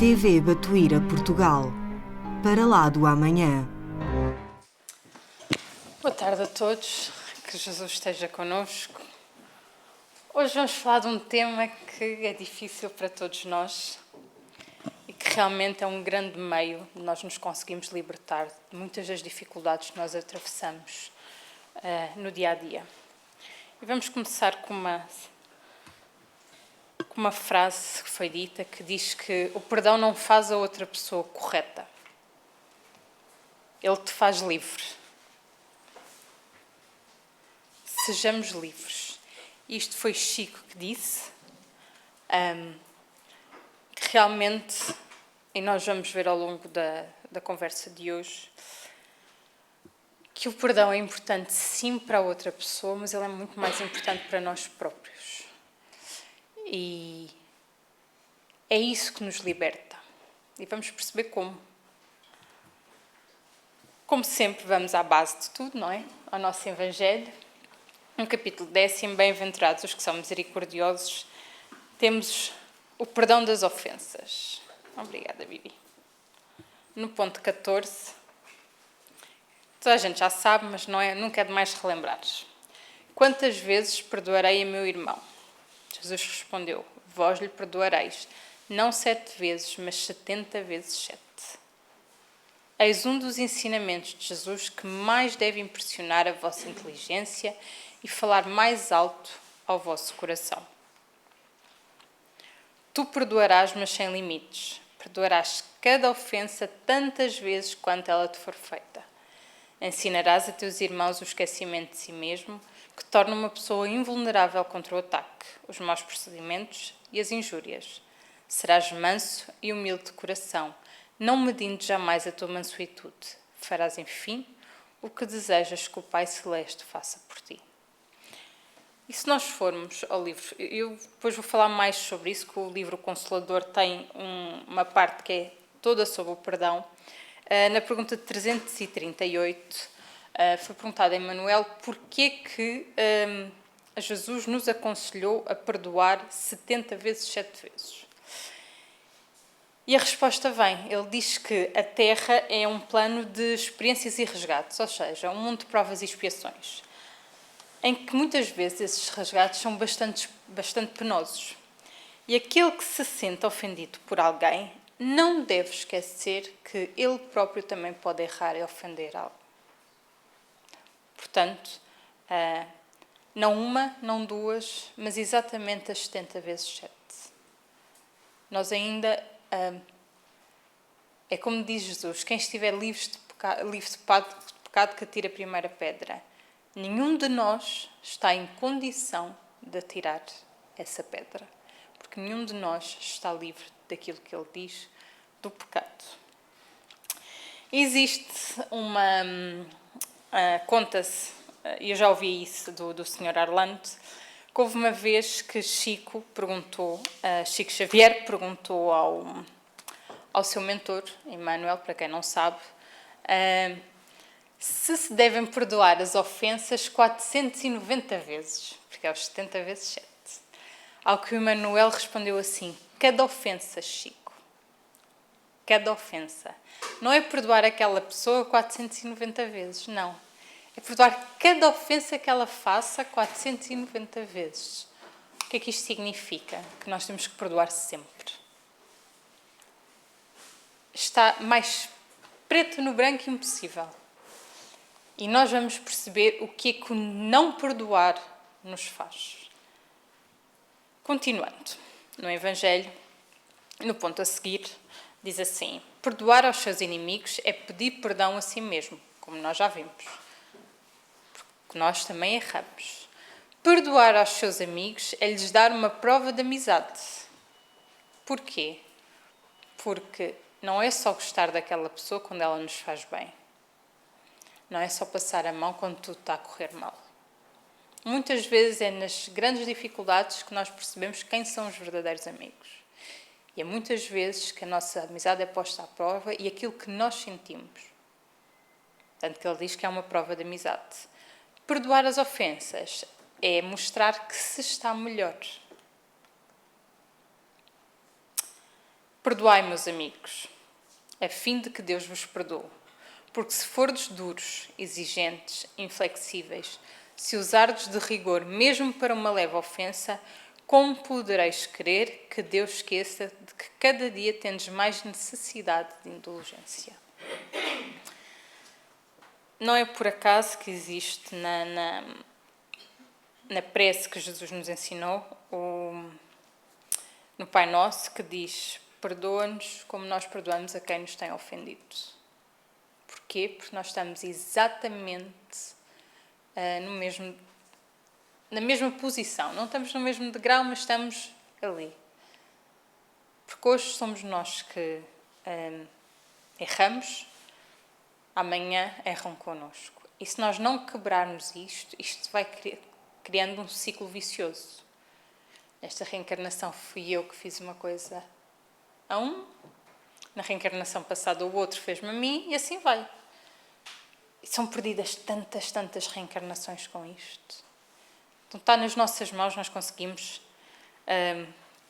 TV Batuíra Portugal. Para lá do amanhã. Boa tarde a todos, que Jesus esteja connosco. Hoje vamos falar de um tema que é difícil para todos nós e que realmente é um grande meio de nós nos conseguimos libertar de muitas das dificuldades que nós atravessamos no dia a dia. E vamos começar com uma frase que foi dita que diz que o perdão não faz a outra pessoa correta. Ele te faz livre. Sejamos livres. Isto foi Chico que disse, que realmente, e nós vamos ver ao longo da conversa de hoje, que o perdão é importante sim para a outra pessoa, mas ele é muito mais importante para nós próprios. E é isso que nos liberta. E vamos perceber como. Como sempre, vamos à base de tudo, não é? Ao nosso Evangelho. No capítulo 10, bem-aventurados os que são misericordiosos, temos o perdão das ofensas. Obrigada, Bibi. No ponto 14, toda a gente já sabe, mas nunca é demais relembrar. Quantas vezes perdoarei a meu irmão? Jesus respondeu, vós lhe perdoareis, não 7 vezes, mas 70 vezes 7. Eis um dos ensinamentos de Jesus que mais deve impressionar a vossa inteligência e falar mais alto ao vosso coração. Tu perdoarás, mas sem limites. Perdoarás cada ofensa tantas vezes quanto ela te for feita. Ensinarás a teus irmãos o esquecimento de si mesmo, que torna uma pessoa invulnerável contra o ataque, os maus procedimentos e as injúrias. Serás manso e humilde de coração, não medindo jamais a tua mansuetude. Farás, enfim, o que desejas que o Pai Celeste faça por ti. E se nós formos ao livro, eu depois vou falar mais sobre isso, que o livro Consolador tem uma parte que é toda sobre o perdão. Na pergunta 338, foi perguntado a Emmanuel porquê que Jesus nos aconselhou a perdoar 70 vezes 7 vezes. E a resposta vem, ele diz que a Terra é um plano de experiências e resgates, ou seja, um mundo de provas e expiações, em que muitas vezes esses resgates são bastante penosos. E aquele que se sente ofendido por alguém não deve esquecer que ele próprio também pode errar e ofender algo. Portanto, não uma, não duas, mas exatamente as 70 vezes 7. Nós ainda, é como diz Jesus, quem estiver livre de pecado que atire a primeira pedra. Nenhum de nós está em condição de atirar essa pedra, porque nenhum de nós está livre daquilo que ele diz, do pecado. Existe conta-se, e eu já ouvi isso do Sr. Arlando, que houve uma vez que Chico Xavier perguntou ao seu mentor, Emmanuel, para quem não sabe, se devem perdoar as ofensas 490 vezes, porque é os 70 vezes 7. Ao que o Emmanuel respondeu assim, cada ofensa, Chico, cada ofensa. Não é perdoar aquela pessoa 490 vezes, não. É perdoar cada ofensa que ela faça 490 vezes. O que é que isto significa? Que nós temos que perdoar sempre. Está mais preto no branco impossível. E nós vamos perceber o que é que o não perdoar nos faz. Continuando, no Evangelho, no ponto a seguir, diz assim, perdoar aos seus inimigos é pedir perdão a si mesmo, como nós já vimos. Porque nós também erramos. Perdoar aos seus amigos é lhes dar uma prova de amizade. Porquê? Porque não é só gostar daquela pessoa quando ela nos faz bem. Não é só passar a mão quando tudo está a correr mal. Muitas vezes é nas grandes dificuldades que nós percebemos quem são os verdadeiros amigos. E é muitas vezes que a nossa amizade é posta à prova e aquilo que nós sentimos. Tanto que ele diz que é uma prova de amizade. Perdoar as ofensas é mostrar que se está melhor. Perdoai, meus amigos, a fim de que Deus vos perdoe. Porque se fordes duros, exigentes, inflexíveis, se usardes de rigor mesmo para uma leve ofensa, como podereis querer que Deus esqueça de que cada dia tendes mais necessidade de indulgência? Não é por acaso que existe na prece que Jesus nos ensinou, no Pai Nosso, que diz: perdoa-nos como nós perdoamos a quem nos tem ofendido. Porquê? Porque nós estamos exatamente na mesma posição. Não estamos no mesmo degrau, mas estamos ali. Porque hoje somos nós que erramos, amanhã erram connosco. E se nós não quebrarmos isto vai criando um ciclo vicioso. Nesta reencarnação fui eu que fiz uma coisa a um, na reencarnação passada o outro fez-me a mim e assim vai. E são perdidas tantas reencarnações com isto. Então está nas nossas mãos, nós conseguimos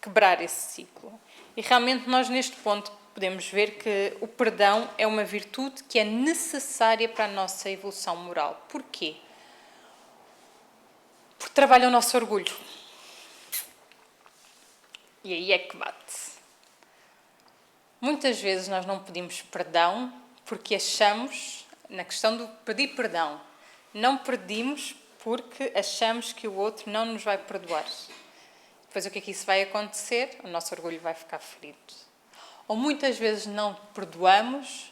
quebrar esse ciclo. E realmente nós neste ponto podemos ver que o perdão é uma virtude que é necessária para a nossa evolução moral. Porquê? Porque trabalha o nosso orgulho. E aí é que bate. Muitas vezes nós não pedimos perdão porque achamos, na questão do pedir perdão, não pedimos porque achamos que o outro não nos vai perdoar. Depois o que é que isso vai acontecer? O nosso orgulho vai ficar ferido. Ou muitas vezes não perdoamos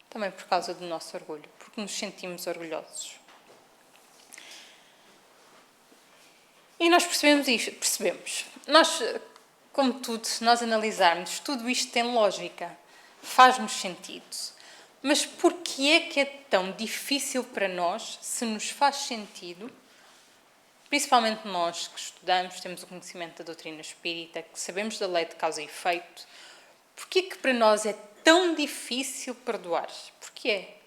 também por causa do nosso orgulho, porque nos sentimos orgulhosos. E nós percebemos. Nós, como tudo, se nós analisarmos, tudo isto tem lógica, faz-nos sentido. Mas porquê é que é tão difícil para nós, se nos faz sentido, principalmente nós que estudamos, temos o conhecimento da doutrina espírita, que sabemos da lei de causa e efeito, porquê é que para nós é tão difícil perdoar? Porquê é?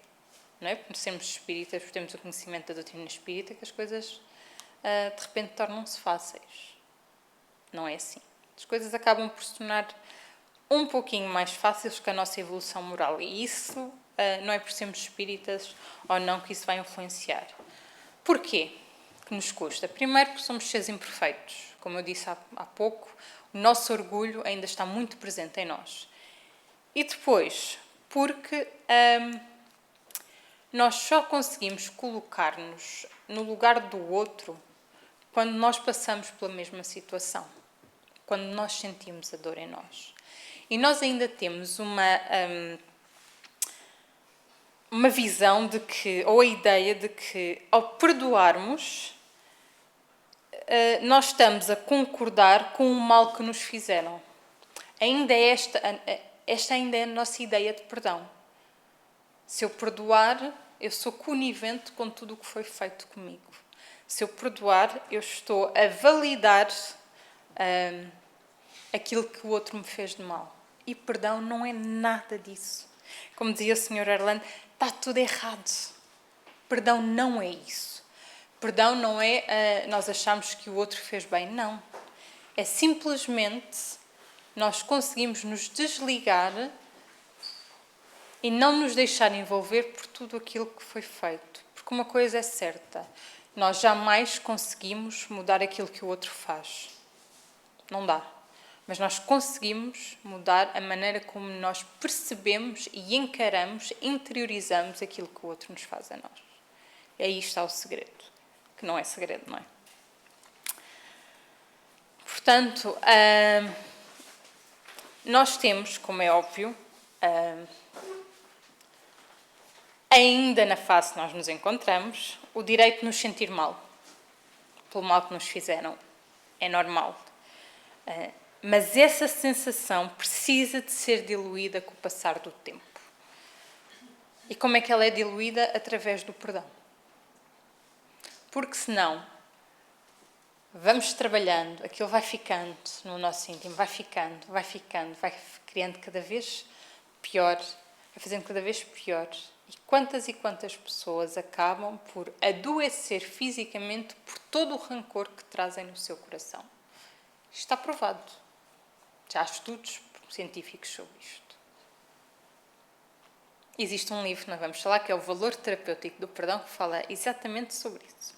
Não é? Por sermos espíritas, por termos o conhecimento da doutrina espírita, que as coisas de repente tornam-se fáceis. Não é assim. As coisas acabam por se tornar um pouquinho mais fáceis com a nossa evolução moral. E isso não é por sermos espíritas ou não que isso vai influenciar. Porquê que nos custa? Primeiro, porque somos seres imperfeitos. Como eu disse há pouco, o nosso orgulho ainda está muito presente em nós. E depois, porque nós só conseguimos colocar-nos no lugar do outro quando nós passamos pela mesma situação. Quando nós sentimos a dor em nós. E nós ainda temos uma visão de que, ou a ideia de que, ao perdoarmos, nós estamos a concordar com o mal que nos fizeram. Esta ainda é a nossa ideia de perdão. Se eu perdoar, eu sou conivente com tudo o que foi feito comigo. Se eu perdoar, eu estou a validar aquilo que o outro me fez de mal. E perdão não é nada disso. Como dizia o Sr. Arlando, está tudo errado. Perdão não é isso. Perdão não é nós acharmos que o outro fez bem. Não. É simplesmente nós conseguimos nos desligar e não nos deixar envolver por tudo aquilo que foi feito. Porque uma coisa é certa. Nós jamais conseguimos mudar aquilo que o outro faz. Não dá. Mas nós conseguimos mudar a maneira como nós percebemos e encaramos, interiorizamos aquilo que o outro nos faz a nós. E aí está o segredo. Que não é segredo, não é? Portanto, nós temos, como é óbvio, ainda na fase que nós nos encontramos, o direito de nos sentir mal. Pelo mal que nos fizeram. É normal. Mas essa sensação precisa de ser diluída com o passar do tempo. E como é que ela é diluída? Através do perdão. Porque senão, vamos trabalhando, aquilo vai ficando no nosso íntimo, vai criando cada vez pior, vai fazendo cada vez pior. E quantas pessoas acabam por adoecer fisicamente por todo o rancor que trazem no seu coração. Isto está provado. Já há estudos científicos sobre isto. Existe um livro, não vamos falar, que é o Valor Terapêutico do Perdão, que fala exatamente sobre isso.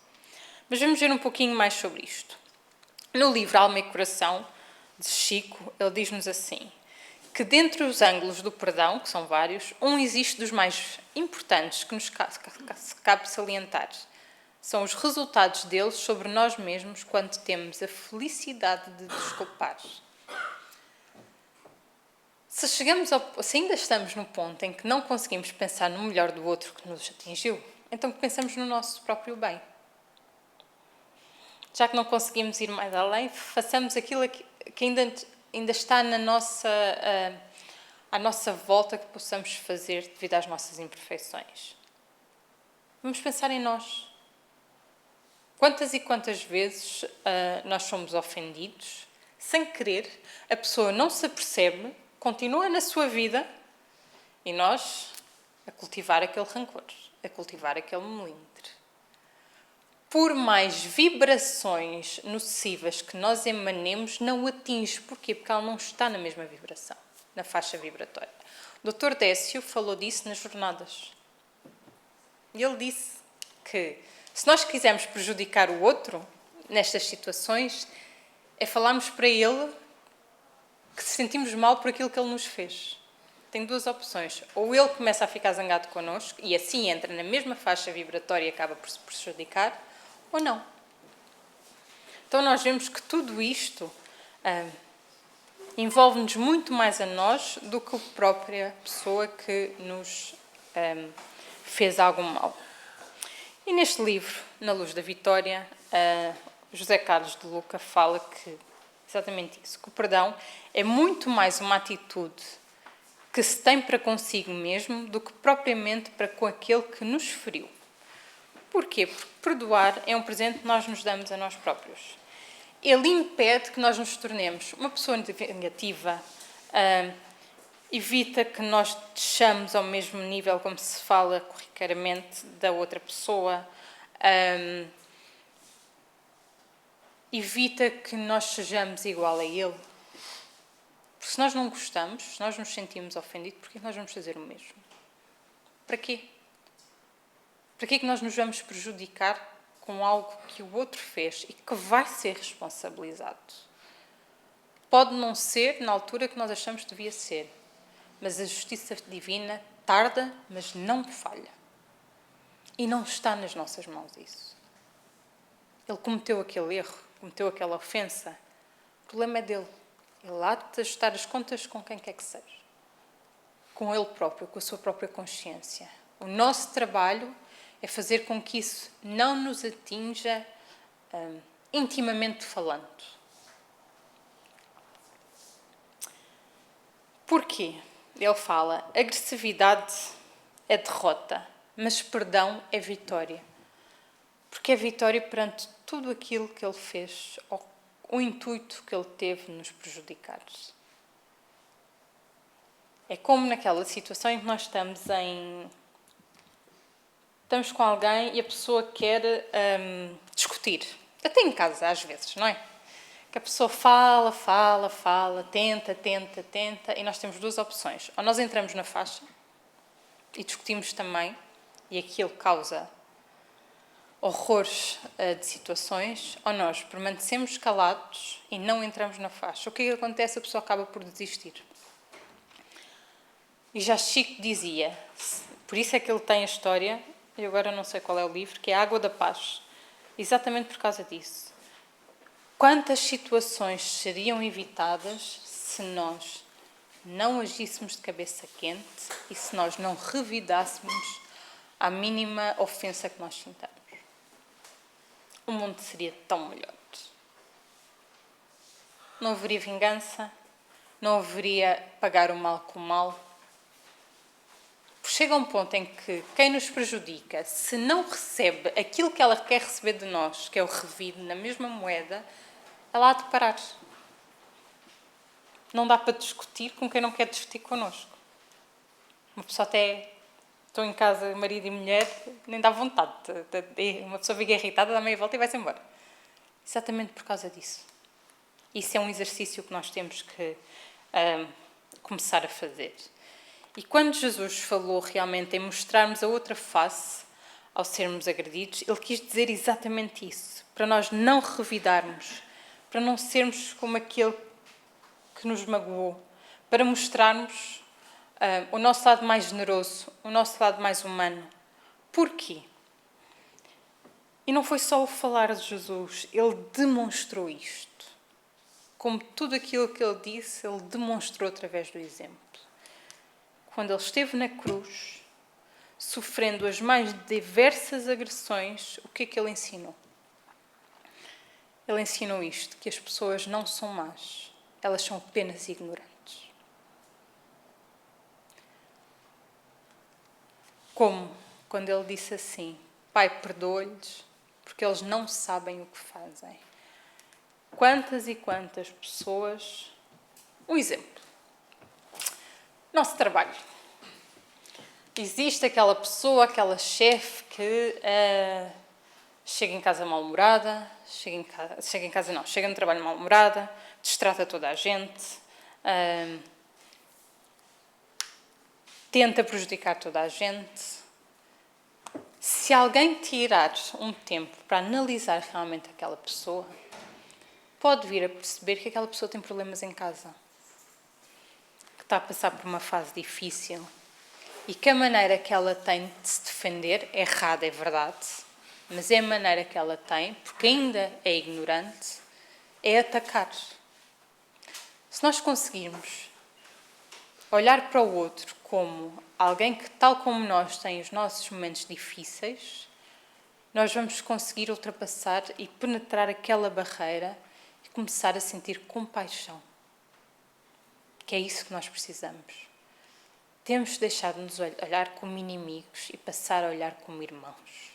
Mas vamos ver um pouquinho mais sobre isto. No livro Alma e Coração, de Chico, ele diz-nos assim, que dentre os ângulos do perdão, que são vários, um existe dos mais importantes que nos cabe salientar. São os resultados deles sobre nós mesmos quando temos a felicidade de desculpar. Se ainda estamos no ponto em que não conseguimos pensar no melhor do outro que nos atingiu, então pensamos no nosso próprio bem. Já que não conseguimos ir mais além, façamos aquilo que ainda está à nossa volta que possamos fazer devido às nossas imperfeições. Vamos pensar em nós. Quantas e quantas vezes nós somos ofendidos, sem querer, a pessoa não se apercebe, continua na sua vida e nós a cultivar aquele rancor, a cultivar aquele melindre. Por mais vibrações nocivas que nós emanemos, não o atinge. Porquê? Porque ela não está na mesma vibração, na faixa vibratória. O Dr. Décio falou disso nas jornadas. E ele disse que se nós quisermos prejudicar o outro nestas situações, é falarmos para ele que se sentimos mal por aquilo que ele nos fez. Tem duas opções. Ou ele começa a ficar zangado connosco e assim entra na mesma faixa vibratória e acaba por se prejudicar, ou não. Então nós vemos que tudo isto envolve-nos muito mais a nós do que a própria pessoa que nos fez algo mal. E neste livro, Na Luz da Vitória, José Carlos de Luca fala que exatamente isso, que o perdão é muito mais uma atitude que se tem para consigo mesmo do que propriamente para com aquele que nos feriu. Porquê? Porque perdoar é um presente que nós nos damos a nós próprios. Ele impede que nós nos tornemos uma pessoa negativa, evita que nós deixamos ao mesmo nível, como se fala corriqueiramente, da outra pessoa, evita que nós sejamos igual a ele. Porque se nós não gostamos, se nós nos sentimos ofendidos, porquê nós vamos fazer o mesmo? Para quê? Para que nós nos vamos prejudicar com algo que o outro fez e que vai ser responsabilizado? Pode não ser na altura que nós achamos que devia ser, mas a justiça divina tarda, mas não falha. E não está nas nossas mãos isso. Ele cometeu aquele erro, cometeu aquela ofensa. O problema é dele. Ele há de ajustar as contas com quem quer que seja. Com ele próprio, com a sua própria consciência. O nosso trabalho é fazer com que isso não nos atinja intimamente falando. Porquê? Ele fala, agressividade é derrota, mas perdão é vitória. Porque é vitória perante tudo aquilo que ele fez, ou o intuito que ele teve de nos prejudicar. É como naquela situação em que nós estamos com alguém e a pessoa quer discutir. Até em casa, às vezes, não é? Que a pessoa fala, tenta, e nós temos duas opções. Ou nós entramos na faixa e discutimos também, e aquilo causa horrores de situações, ou nós permanecemos calados e não entramos na faixa. O que é que acontece? A pessoa acaba por desistir. E já Chico dizia, por isso é que ele tem a história, eu agora não sei qual é o livro, que é A Água da Paz. Exatamente por causa disso. Quantas situações seriam evitadas se nós não agíssemos de cabeça quente e se nós não revidássemos à mínima ofensa que nós sintamos? O mundo seria tão melhor. Não haveria vingança, não haveria pagar o mal com o mal. Chega um ponto em que quem nos prejudica, se não recebe aquilo que ela quer receber de nós, que é o revido na mesma moeda, ela há de parar. Não dá para discutir com quem não quer discutir connosco. Uma pessoa até... Estou em casa, marido e mulher, nem dá vontade. Uma pessoa fica irritada, dá meia volta e vai-se embora. Exatamente por causa disso. Isso é um exercício que nós temos que começar a fazer. E quando Jesus falou realmente em mostrarmos a outra face ao sermos agredidos, ele quis dizer exatamente isso, para nós não revidarmos, para não sermos como aquele que nos magoou, para mostrarmos o nosso lado mais generoso, o nosso lado mais humano. Porquê? E não foi só o falar de Jesus, ele demonstrou isto. Como tudo aquilo que ele disse, ele demonstrou através do exemplo. Quando ele esteve na cruz, sofrendo as mais diversas agressões, o que é que ele ensinou? Ele ensinou isto, que as pessoas não são más, elas são apenas ignorantes. Como? Quando ele disse assim, Pai, perdoa-lhes, porque eles não sabem o que fazem. Quantas e quantas pessoas... Um exemplo. Nosso trabalho. Existe aquela pessoa, aquela chefe que chega em casa mal-humorada, chega no trabalho mal-humorada, destrata toda a gente, tenta prejudicar toda a gente. Se alguém tirar um tempo para analisar realmente aquela pessoa, pode vir a perceber que aquela pessoa tem problemas em casa, que está a passar por uma fase difícil e que a maneira que ela tem de se defender é errada, é verdade, mas é a maneira que ela tem, porque ainda é ignorante, é atacar. Se nós conseguirmos olhar para o outro como alguém que, tal como nós, tem os nossos momentos difíceis, nós vamos conseguir ultrapassar e penetrar aquela barreira e começar a sentir compaixão. Que é isso que nós precisamos. Temos de deixar de nos olhar como inimigos e passar a olhar como irmãos.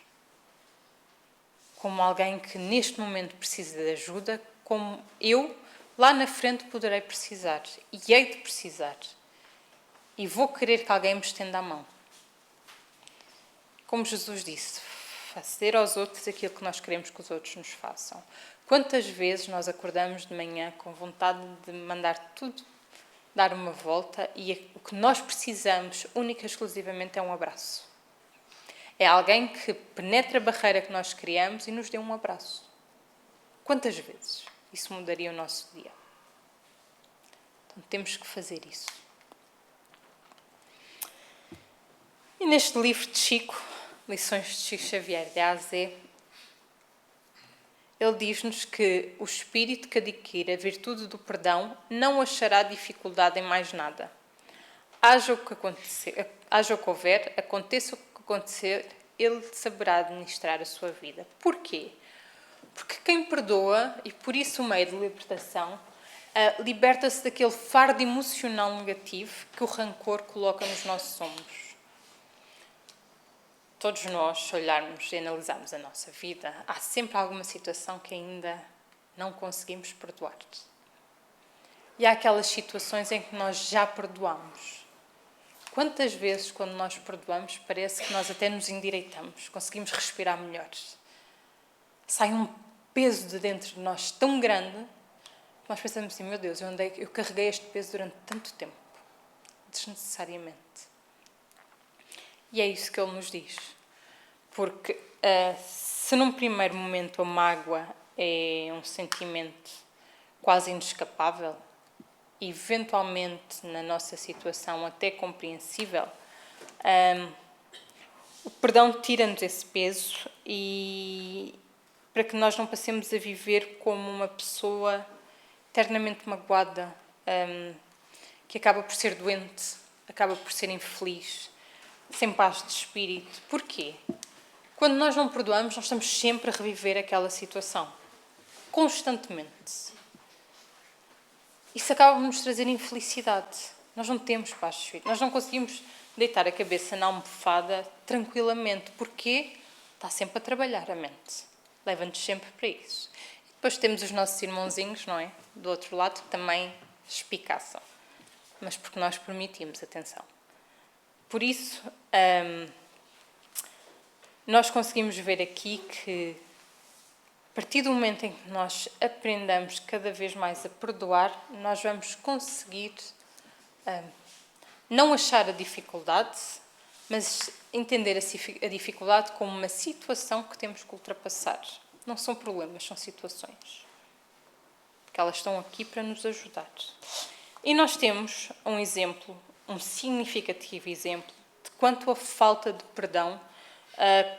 Como alguém que neste momento precisa de ajuda, como eu lá na frente poderei precisar e hei de precisar. E vou querer que alguém me estenda a mão. Como Jesus disse, fazer aos outros aquilo que nós queremos que os outros nos façam. Quantas vezes nós acordamos de manhã com vontade de mandar tudo dar uma volta e o que nós precisamos, única e exclusivamente, é um abraço. É alguém que penetra a barreira que nós criamos e nos dê um abraço. Quantas vezes isso mudaria o nosso dia? Então temos que fazer isso. E neste livro de Chico, Lições de Chico Xavier, de A a Z, ele diz-nos que o espírito que adquire a virtude do perdão não achará dificuldade em mais nada. Haja o que houver, aconteça o que acontecer, ele saberá administrar a sua vida. Porquê? Porque quem perdoa, e por isso o meio de libertação, liberta-se daquele fardo emocional negativo que o rancor coloca nos nossos ombros. Todos nós, se olharmos e analisarmos a nossa vida, há sempre alguma situação que ainda não conseguimos perdoar. E há aquelas situações em que nós já perdoamos. Quantas vezes, quando nós perdoamos, parece que nós até nos endireitamos, conseguimos respirar melhor. Sai um peso de dentro de nós tão grande que nós pensamos assim, meu Deus, eu carreguei este peso durante tanto tempo, desnecessariamente. E é isso que ele nos diz. Porque se num primeiro momento a mágoa é um sentimento quase inescapável, eventualmente na nossa situação até compreensível, o perdão tira-nos esse peso e para que nós não passemos a viver como uma pessoa eternamente magoada, que acaba por ser doente, acaba por ser infeliz, sem paz de espírito. Porquê? Quando nós não perdoamos, nós estamos sempre a reviver aquela situação. Constantemente. Isso acaba por nos trazer infelicidade. Nós não temos paz de espírito. Nós não conseguimos deitar a cabeça na almofada tranquilamente. Porquê? Está sempre a trabalhar a mente. Leva-nos sempre para isso. E depois temos os nossos irmãozinhos, não é? Do outro lado, que também espicaçam. Mas porque nós permitimos, atenção. Por isso, nós conseguimos ver aqui que partir do momento em que nós aprendamos cada vez mais a perdoar, nós vamos conseguir não achar a dificuldade, mas entender a dificuldade como uma situação que temos que ultrapassar. Não são problemas, são situações. Porque elas estão aqui para nos ajudar. E nós temos um exemplo, um significativo exemplo, de quanto a falta de perdão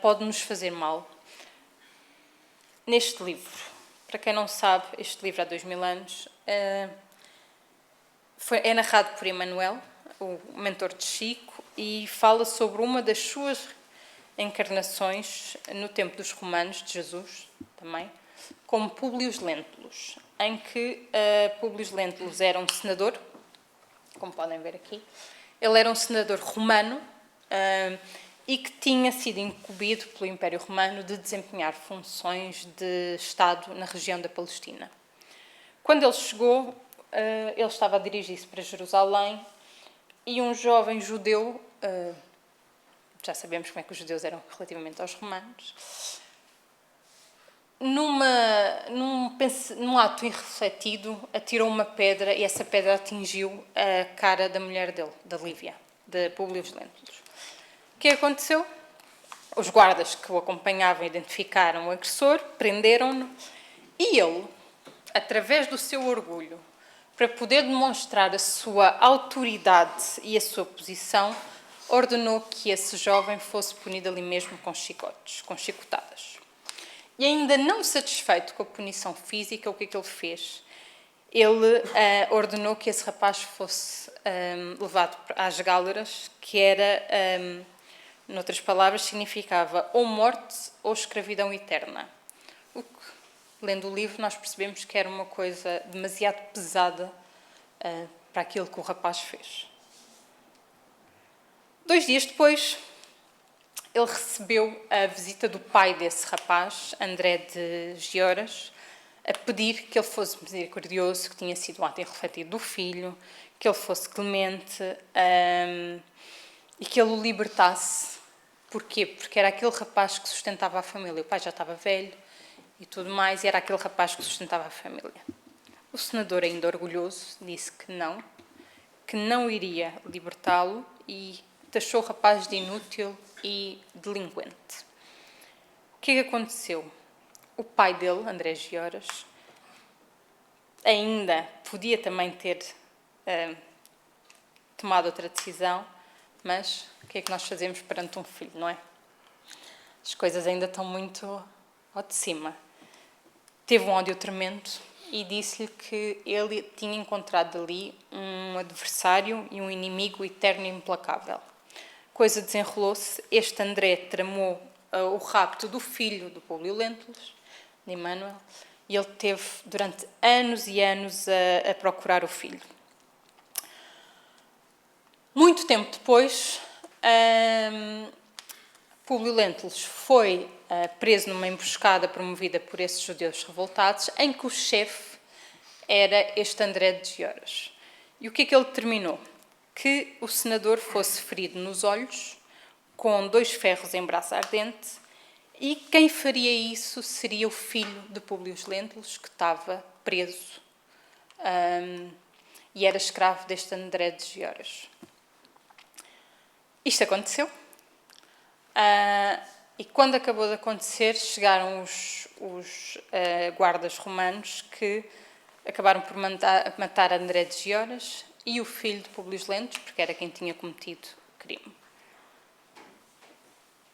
pode nos fazer mal. Neste livro, para quem não sabe, este livro há 2000 anos, é narrado por Emmanuel, o mentor de Chico, e fala sobre uma das suas encarnações no tempo dos romanos, de Jesus também, como Públio Lentulus, em que Públio Lentulus era um senador, como podem ver aqui. Ele era um senador romano e que tinha sido incumbido pelo Império Romano de desempenhar funções de Estado na região da Palestina. Quando ele chegou, ele estava a dirigir-se para Jerusalém e um jovem judeu, já sabemos como é que os judeus eram relativamente aos romanos, num ato irrefletido, atirou uma pedra e essa pedra atingiu a cara da mulher dele, da Lívia, de Públio Lentulus. O que aconteceu? Os guardas que o acompanhavam identificaram o agressor, prenderam-no e ele, através do seu orgulho, para poder demonstrar a sua autoridade e a sua posição, ordenou que esse jovem fosse punido ali mesmo com chicotes, com chicotadas. E ainda não satisfeito com a punição física, o que é que ele fez? Ele ordenou que esse rapaz fosse levado às gáleras, que era, noutras palavras, significava ou morte ou escravidão eterna. O que, lendo o livro, nós percebemos que era uma coisa demasiado pesada para aquilo que o rapaz fez. 2 dias depois, ele recebeu a visita do pai desse rapaz, André de Gioras, a pedir que ele fosse misericordioso, que tinha sido um ato irrefletido do filho, que ele fosse clemente e que ele o libertasse. Porquê? Porque era aquele rapaz que sustentava a família. O pai já estava velho e tudo mais, e era aquele rapaz que sustentava a família. O senador, ainda orgulhoso, disse que não iria libertá-lo e taxou o rapaz de inútil e delinquente. O que aconteceu? O pai dele, André Gioras, ainda podia também ter tomado outra decisão, mas o que é que nós fazemos perante um filho, não é? As coisas ainda estão muito ao de cima. Teve um ódio tremendo e disse-lhe que ele tinha encontrado ali um adversário e um inimigo eterno e implacável. A coisa desenrolou-se. Este André tramou o rapto do filho do Públio Lentulus, de Emmanuel, e ele teve durante anos e anos a procurar o filho. Muito tempo depois, Públio Lentulus foi preso numa emboscada promovida por esses judeus revoltados, em que o chefe era este André de Gioras. E o que é que ele determinou? Que o senador fosse ferido nos olhos, com 2 ferros em braço ardente, e quem faria isso seria o filho de Públio Lentulus, que estava preso e era escravo deste André de Gioras. Isto aconteceu. E quando acabou de acontecer, chegaram os guardas romanos que acabaram por matar André de Gioras e o filho de Públio Lentulus, porque era quem tinha cometido o crime.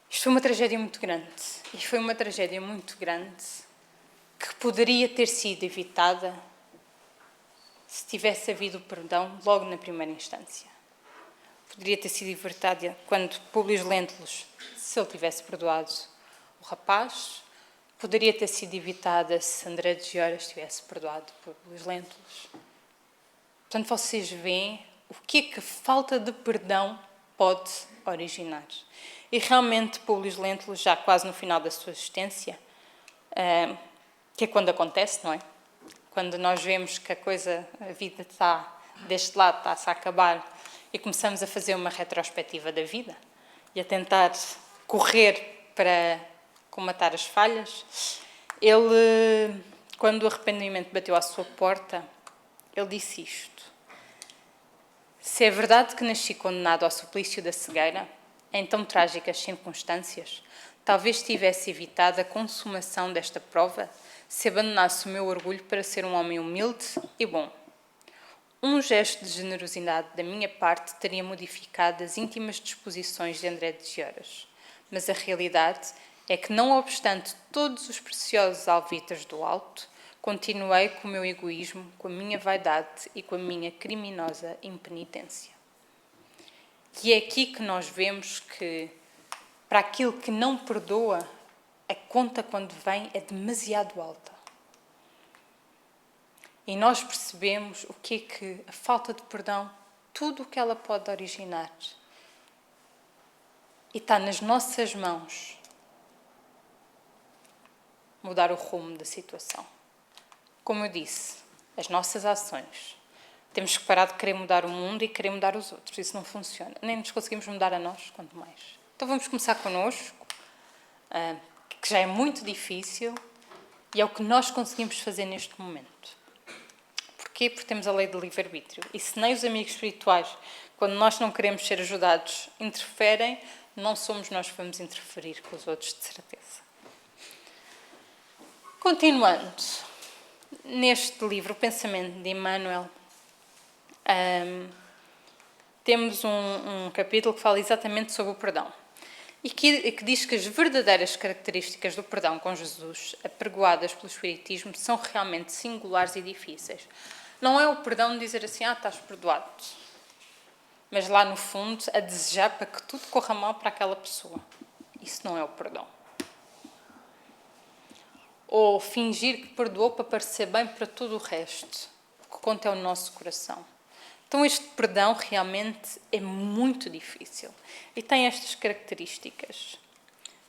Isto foi uma tragédia muito grande. E foi uma tragédia muito grande que poderia ter sido evitada se tivesse havido perdão logo na primeira instância. Poderia ter sido evitada quando Públio Lentulus, se ele tivesse perdoado o rapaz, poderia ter sido evitada se André de Gioras tivesse perdoado Públio Lentulus. Portanto, vocês veem o que é que a falta de perdão pode originar. E realmente Públio Lentulus, já quase no final da sua existência, que é quando acontece, não é? Quando nós vemos que a vida está deste lado, está-se a acabar, e começamos a fazer uma retrospectiva da vida e a tentar correr para comatar as falhas, Ele, quando o arrependimento bateu à sua porta, ele disse isto: se é verdade que nasci condenado ao suplício da cegueira, em tão trágicas circunstâncias, talvez tivesse evitado a consumação desta prova se abandonasse o meu orgulho para ser um homem humilde e bom. Um gesto de generosidade da minha parte teria modificado as íntimas disposições de André de Geiras, mas a realidade é que, não obstante todos os preciosos alvitres do alto, continuei com o meu egoísmo, com a minha vaidade e com a minha criminosa impenitência. E é aqui que nós vemos que, para aquilo que não perdoa, a conta, quando vem, é demasiado alta. E nós percebemos o que é que a falta de perdão, tudo o que ela pode originar. E está nas nossas mãos mudar o rumo da situação. Como eu disse, as nossas ações. Temos que parar de querer mudar o mundo e querer mudar os outros. Isso não funciona. Nem nos conseguimos mudar a nós, quanto mais. Então vamos começar connosco, que já é muito difícil, e é o que nós conseguimos fazer neste momento. Porquê? Porque temos a lei do livre-arbítrio. E se nem os amigos espirituais, quando nós não queremos ser ajudados, interferem, não somos nós que vamos interferir com os outros, de certeza. Continuando, neste livro, O Pensamento de Emmanuel, temos um capítulo que fala exatamente sobre o perdão. E que diz que as verdadeiras características do perdão com Jesus, apregoadas pelo Espiritismo, são realmente singulares e difíceis. Não é o perdão de dizer assim, estás perdoado. Mas lá no fundo, a desejar para que tudo corra mal para aquela pessoa. Isso não é o perdão. Ou fingir que perdoou para parecer bem para todo o resto. O que conta é o nosso coração. Então este perdão realmente é muito difícil. E tem estas características.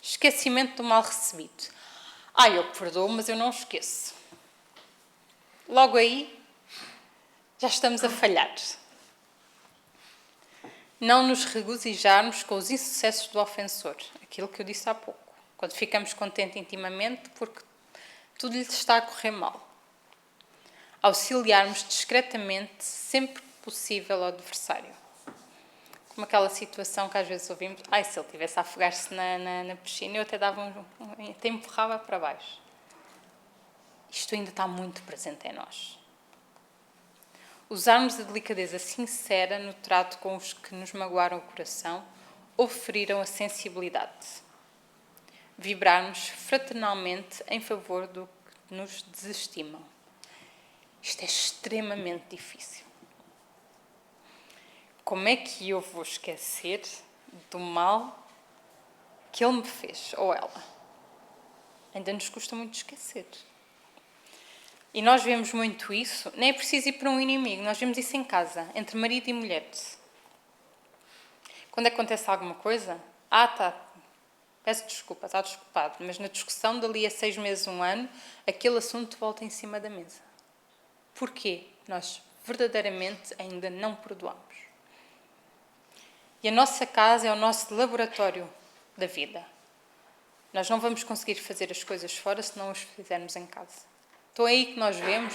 Esquecimento do mal recebido. Eu perdoo, mas eu não esqueço. Logo aí, já estamos a falhar. Não nos regozijarmos com os insucessos do ofensor. Aquilo que eu disse há pouco. Quando ficamos contentes intimamente porque tudo lhe está a correr mal. Auxiliarmos discretamente, sempre que possível, ao adversário. Como aquela situação que às vezes ouvimos, se ele estivesse a afogar-se na piscina, eu até até empurrava para baixo. Isto ainda está muito presente em nós. Usarmos a delicadeza sincera no trato com os que nos magoaram o coração ou feriram a sensibilidade. Vibrarmos fraternalmente em favor do que nos desestimam. Isto é extremamente difícil. Como é que eu vou esquecer do mal que ele me fez, ou ela? Ainda nos custa muito esquecer. E nós vemos muito isso, nem é preciso ir para um inimigo, nós vemos isso em casa, entre marido e mulher. Quando acontece alguma coisa, peço desculpa, está desculpado, mas na discussão dali a 6 meses, 1 ano, aquele assunto volta em cima da mesa. Porquê? Nós verdadeiramente ainda não perdoamos. E a nossa casa é o nosso laboratório da vida. Nós não vamos conseguir fazer as coisas fora se não as fizermos em casa. Então é aí que nós vemos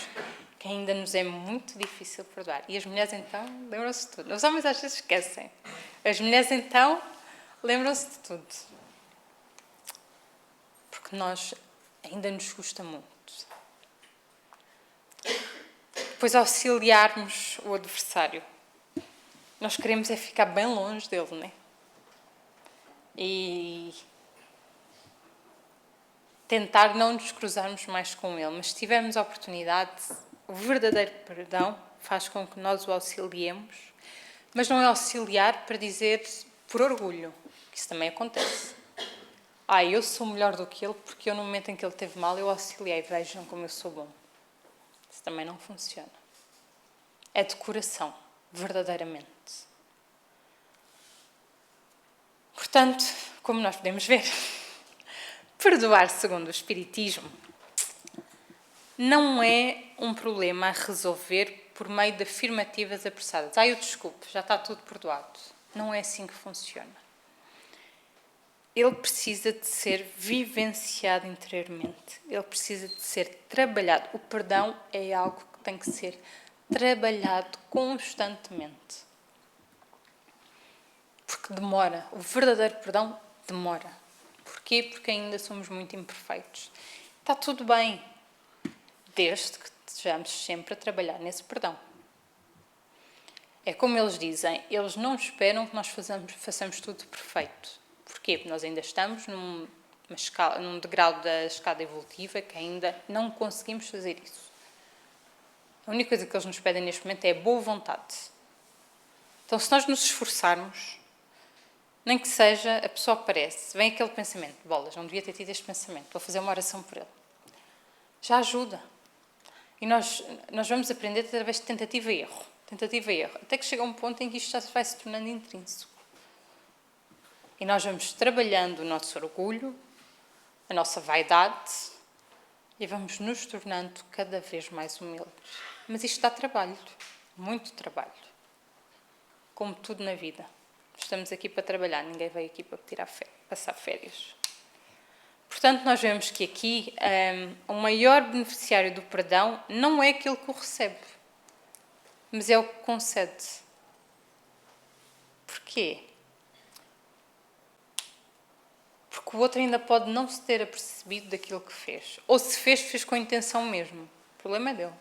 que ainda nos é muito difícil perdoar. E as mulheres, então, lembram-se de tudo. Os homens às vezes esquecem. As mulheres, então, lembram-se de tudo. Porque nós ainda nos custa muito. Depois, auxiliarmos o adversário. Nós queremos é ficar bem longe dele, não é? E tentar não nos cruzarmos mais com ele. Mas se tivermos a oportunidade, o verdadeiro perdão faz com que nós o auxiliemos. Mas não é auxiliar para dizer por orgulho, que isso também acontece. Eu sou melhor do que ele porque eu, no momento em que ele teve mal, eu auxiliei. Vejam como eu sou bom. Isso também não funciona. É de coração, verdadeiramente. Portanto, como nós podemos ver, perdoar segundo o Espiritismo não é um problema a resolver por meio de afirmativas apressadas. Eu desculpo, já está tudo perdoado. Não é assim que funciona. ele precisa de ser vivenciado interiormente. Ele precisa de ser trabalhado. O perdão é algo que tem que ser trabalhado constantemente. Porque demora. O verdadeiro perdão demora. Porquê? Porque ainda somos muito imperfeitos. Está tudo bem, desde que estejamos sempre a trabalhar nesse perdão. É como eles dizem, eles não esperam que nós façamos tudo perfeito. Porquê? Porque nós ainda estamos num degrau da escada evolutiva que ainda não conseguimos fazer isso. A única coisa que eles nos pedem neste momento é a boa vontade. Então, se nós nos esforçarmos, nem que seja, a pessoa aparece, vem aquele pensamento, bolas, não devia ter tido este pensamento, vou fazer uma oração por ele. Já ajuda. E nós vamos aprender através de tentativa e erro. Tentativa e erro. Até que chega um ponto em que isto já vai se tornando intrínseco. E nós vamos trabalhando o nosso orgulho, a nossa vaidade, e vamos nos tornando cada vez mais humildes. Mas isto dá trabalho, muito trabalho. Como tudo na vida. Estamos aqui para trabalhar, ninguém veio aqui para passar férias. Portanto, nós vemos que aqui o maior beneficiário do perdão não é aquele que o recebe, mas é o que concede. Porquê? Porque o outro ainda pode não se ter apercebido daquilo que fez. Ou se fez com a intenção mesmo. O problema é dele.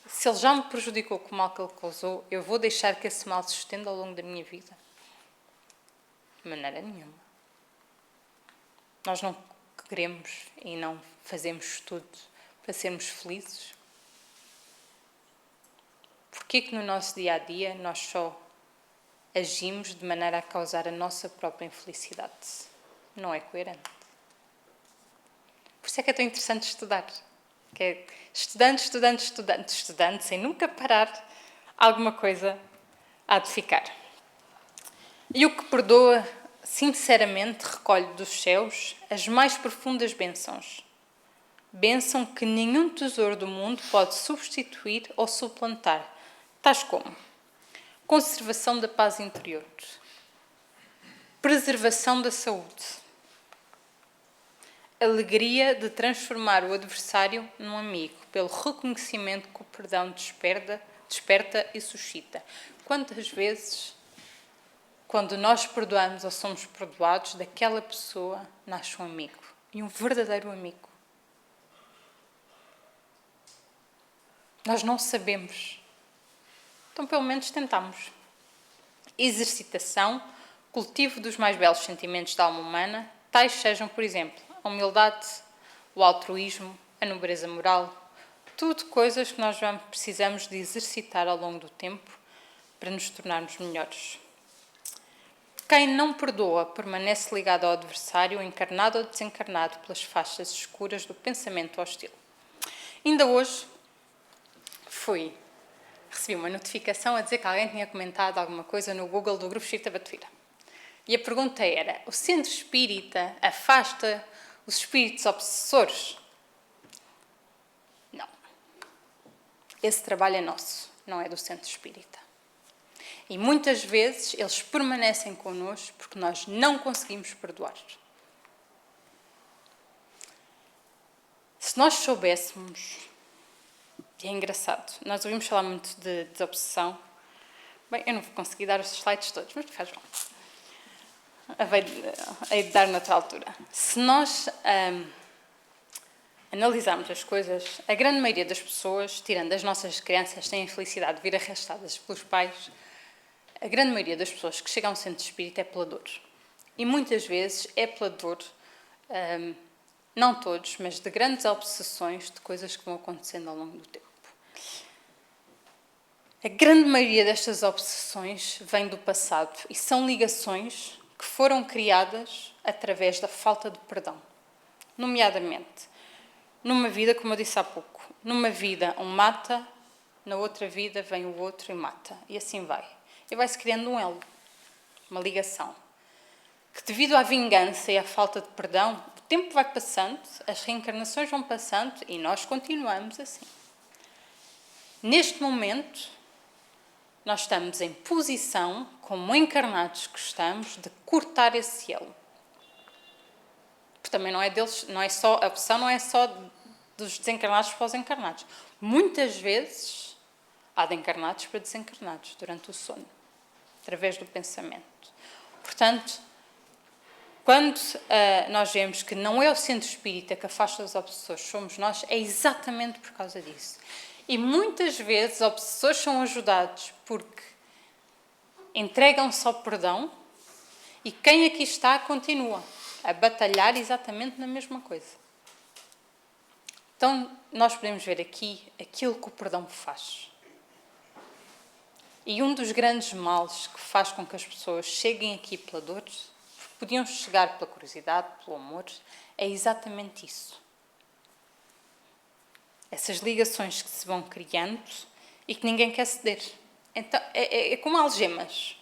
Se ele já me prejudicou com o mal que ele causou, eu vou deixar que esse mal se estenda ao longo da minha vida? De maneira nenhuma. Nós não queremos e não fazemos tudo para sermos felizes. Porquê que no nosso dia-a-dia nós só agimos de maneira a causar a nossa própria infelicidade? Não é coerente. Por isso é que é tão interessante estudar. Que é estudando, sem nunca parar, alguma coisa há de ficar. E o que perdoa, sinceramente, recolhe dos céus as mais profundas bênçãos. Bênção que nenhum tesouro do mundo pode substituir ou suplantar, tais como conservação da paz interior, preservação da saúde, alegria de transformar o adversário num amigo, pelo reconhecimento que o perdão desperta e suscita. Quantas vezes, quando nós perdoamos ou somos perdoados, daquela pessoa nasce um amigo, e um verdadeiro amigo. Nós não sabemos. Então, pelo menos, tentamos. Exercitação, cultivo dos mais belos sentimentos da alma humana, tais sejam, por exemplo, a humildade, o altruísmo, a nobreza moral, tudo coisas que nós precisamos de exercitar ao longo do tempo para nos tornarmos melhores. Quem não perdoa permanece ligado ao adversário, encarnado ou desencarnado pelas faixas escuras do pensamento hostil. Ainda hoje recebi uma notificação a dizer que alguém tinha comentado alguma coisa no Google do Grupo Espírita Batuíra. E a pergunta era, o centro espírita afasta os espíritos obsessores? Não. Esse trabalho é nosso, não é do centro espírita. E muitas vezes eles permanecem connosco porque nós não conseguimos perdoar. Se nós soubéssemos, e é engraçado, nós ouvimos falar muito de desobsessão. Bem, eu não vou conseguir dar os slides todos, mas faz mal. Hei de dar noutra altura. Se nós analisarmos as coisas, a grande maioria das pessoas, tirando as nossas crianças, têm a felicidade de vir arrastadas pelos pais. A grande maioria das pessoas que chegam ao centro espírita é pela dor. E muitas vezes é pela dor, não todos, mas de grandes obsessões de coisas que vão acontecendo ao longo do tempo. A grande maioria destas obsessões vem do passado e são ligações que foram criadas através da falta de perdão. Nomeadamente, numa vida, como eu disse há pouco, numa vida um mata, na outra vida vem o outro e mata. E assim vai. E vai-se criando um elo, uma ligação, que devido à vingança e à falta de perdão, o tempo vai passando, as reencarnações vão passando e nós continuamos assim. Neste momento, nós estamos em posição, como encarnados que estamos, de cortar esse elo. também não é deles, não é só, a opção não é só dos desencarnados para os encarnados. Muitas vezes há de encarnados para desencarnados durante o sono, através do pensamento. Portanto, quando nós vemos que não é o centro espírita que afasta os obsessores, somos nós, é exatamente por causa disso. E muitas vezes obsessores são ajudados porque entregam-se ao perdão e quem aqui está continua a batalhar exatamente na mesma coisa. Então, nós podemos ver aqui aquilo que o perdão faz. E um dos grandes males que faz com que as pessoas cheguem aqui pela dor, podiam chegar pela curiosidade, pelo amor, é exatamente isso. Essas ligações que se vão criando e que ninguém quer ceder. Então, é como algemas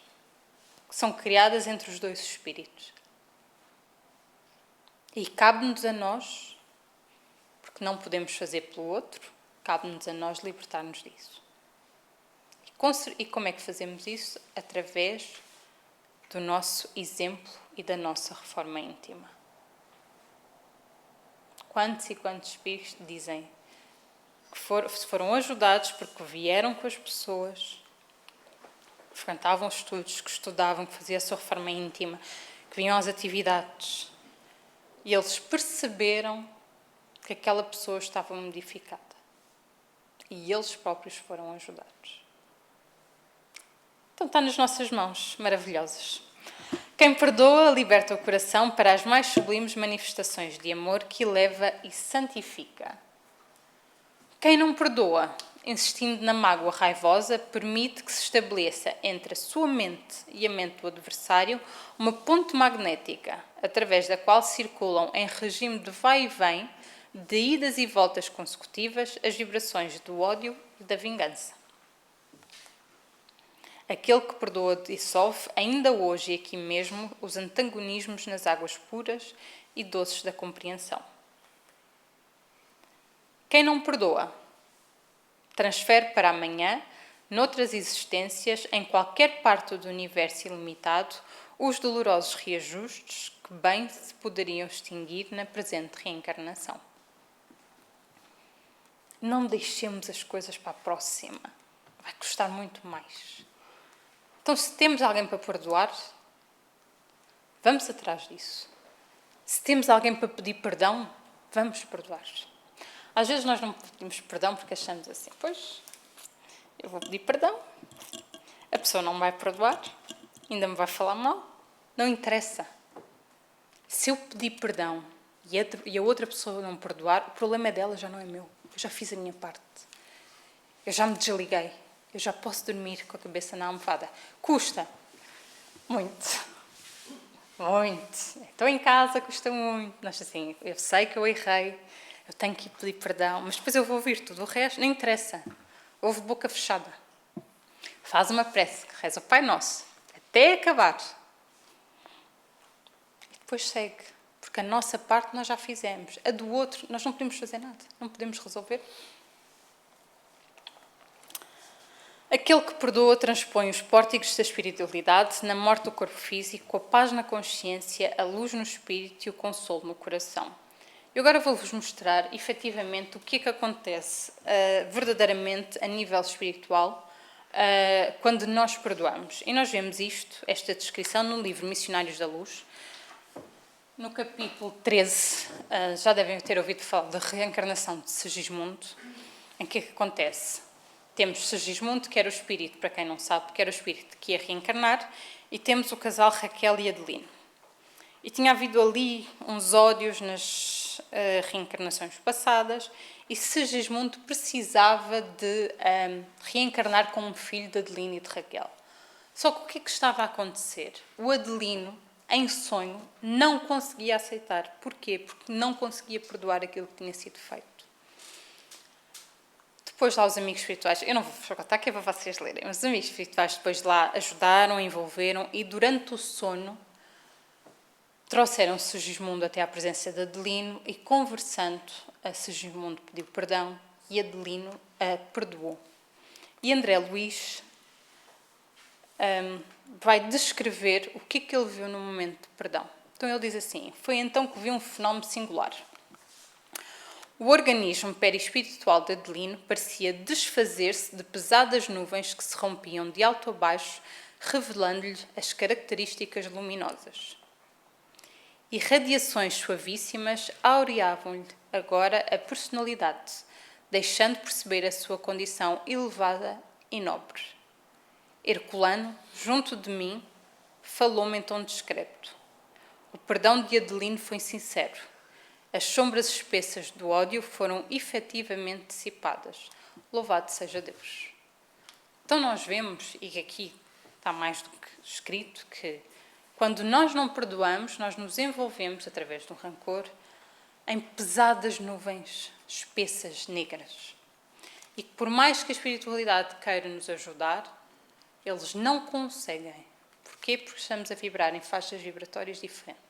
que são criadas entre os dois espíritos. E cabe-nos a nós, porque não podemos fazer pelo outro, cabe-nos a nós libertar-nos disso. E como é que fazemos isso? Através do nosso exemplo e da nossa reforma íntima. Quantos e quantos espíritos dizem que foram ajudados porque vieram com as pessoas, que frequentavam os estudos, que estudavam, que faziam a sua reforma íntima, que vinham às atividades, e eles perceberam que aquela pessoa estava modificada. E eles próprios foram ajudados. Então está nas nossas mãos, maravilhosas. Quem perdoa, liberta o coração para as mais sublimes manifestações de amor que eleva e santifica. Quem não perdoa, insistindo na mágoa raivosa, permite que se estabeleça entre a sua mente e a mente do adversário uma ponte magnética, através da qual circulam em regime de vai e vem, de idas e voltas consecutivas, as vibrações do ódio e da vingança. Aquele que perdoa dissolve, ainda hoje e aqui mesmo, os antagonismos nas águas puras e doces da compreensão. Quem não perdoa, transfere para amanhã, noutras existências, em qualquer parte do universo ilimitado, os dolorosos reajustes que bem se poderiam extinguir na presente reencarnação. Não deixemos as coisas para a próxima. Vai custar muito mais. Então, se temos alguém para perdoar, vamos atrás disso. Se temos alguém para pedir perdão, vamos perdoar. Às vezes nós não pedimos perdão porque achamos assim, pois, eu vou pedir perdão, a pessoa não vai perdoar, ainda me vai falar mal, não interessa. Se eu pedir perdão e a outra pessoa não perdoar, o problema é dela, já não é meu. Eu já fiz a minha parte. Eu já me desliguei. Eu já posso dormir com a cabeça na almofada. Custa muito. Muito. Estou em casa, custa muito. Nós assim, eu sei que eu errei, eu tenho que ir pedir perdão, mas depois eu vou ouvir tudo o resto, não interessa. Ouve boca fechada. Faz uma prece, que reza o Pai Nosso, até acabar. E depois segue, porque a nossa parte nós já fizemos. A do outro, nós não podemos fazer nada, não podemos resolver. Aquele que perdoa transpõe os pórtigos da espiritualidade na morte do corpo físico, a paz na consciência, a luz no espírito e o consolo no coração. Eu agora vou-vos mostrar, efetivamente, o que é que acontece verdadeiramente a nível espiritual quando nós perdoamos. E nós vemos esta descrição no livro Missionários da Luz, no capítulo 13, já devem ter ouvido falar da reencarnação de Segismundo, em que acontece? Temos Segismundo, que era o espírito, para quem não sabe, que era o espírito que ia reencarnar, e temos o casal Raquel e Adelino. E tinha havido ali uns ódios nas reencarnações passadas, e Segismundo precisava de reencarnar como filho de Adelino e de Raquel. Só que o que é que estava a acontecer? O Adelino, em sonho, não conseguia aceitar. Porquê? Porque não conseguia perdoar aquilo que tinha sido feito. Depois lá os amigos espirituais, eu não vou contar que é para vocês lerem, mas os amigos espirituais depois de lá ajudaram, envolveram e durante o sono trouxeram Segismundo até à presença de Adelino e conversando, Segismundo pediu perdão e Adelino perdoou. E André Luís vai descrever o que é que ele viu no momento de perdão. Então ele diz assim: foi então que vi um fenómeno singular. O organismo perispiritual de Adelino parecia desfazer-se de pesadas nuvens que se rompiam de alto a baixo, revelando-lhe as características luminosas. E radiações suavíssimas aureavam-lhe agora a personalidade, deixando perceber a sua condição elevada e nobre. Herculano, junto de mim, falou-me em tom discreto. O perdão de Adelino foi sincero. As sombras espessas do ódio foram efetivamente dissipadas. Louvado seja Deus. Então nós vemos, e aqui está mais do que escrito, que quando nós não perdoamos, nós nos envolvemos, através do rancor, em pesadas nuvens espessas, negras. E que por mais que a espiritualidade queira nos ajudar, eles não conseguem. Porquê? Porque estamos a vibrar em faixas vibratórias diferentes.